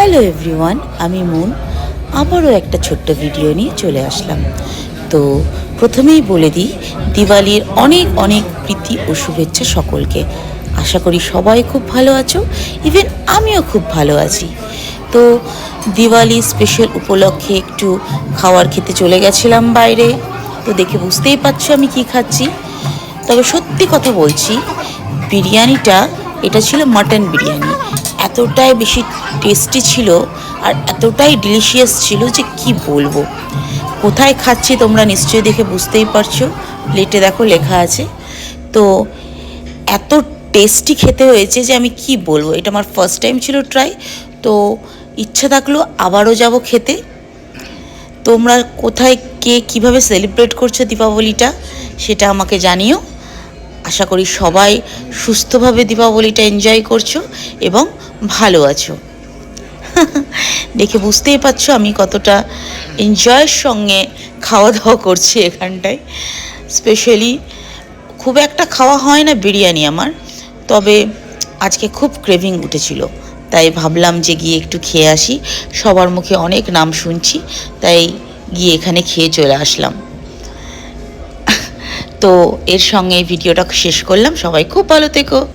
Hello everyone, আমি moon আবারও একটা ছোট্ট ভিডিও নিয়ে চলে আসলাম। তো প্রথমেই বলে দিই, দিওয়ালির অনেক অনেক প্রীতি ও শুভেচ্ছা সকলকে। আশা করি সবাই খুব ভালো আছো, ইভেন আমিও খুব ভালো আছি। তো দিওয়ালি স্পেশাল উপলক্ষে একটু খাবার খেতে চলে গেছিলাম বাইরে। তো দেখে বুঝতেই পারছো আমি কি খাচ্ছি। তবে সত্যি কথা বলছি, বিরিয়ানিটা এটা ছিল মাটন বিরিয়ানি। এতটাই বেশি টেস্টি ছিল আর এতটাই ডিলিশিয়াস ছিল যে কি বলবো। কোথায় খাচ্ছি তোমরা নিশ্চয়ই দেখে বুঝতেই পারছো, প্লেটে দেখো লেখা আছে। তো এত টেস্টি খেতে হয়েছে যে আমি কি বলবো, এটা আমার ফার্স্ট টাইম ছিল ট্রাই। তো ইচ্ছা থাকলো আবারও যাব খেতে। তোমরা কোথায় কে কীভাবে সেলিব্রেট করছো দীপাবলিটা সেটা আমাকে জানিও। আশা করি সবাই সুস্থভাবে দীপাবলিটা এনজয় করছো এবং ভালো আছো। দেখে বুঝতেই পারছো আমি কতটা এনজয়ের সঙ্গে খাওয়া দাওয়া করছি এখানটায়। স্পেশালি খুব একটা খাওয়া হয় না বিরিয়ানি আমার, তবে আজকে খুব ক্রেভিং উঠেছিল, তাই ভাবলাম যে গিয়ে একটু খেয়ে আসি। সবার মুখে অনেক নাম শুনছি, তাই গিয়ে এখানে খেয়ে চলে আসলাম। তো এর সঙ্গে এই ভিডিওটা শেষ করলাম। সবাই খুব ভালো থেকো।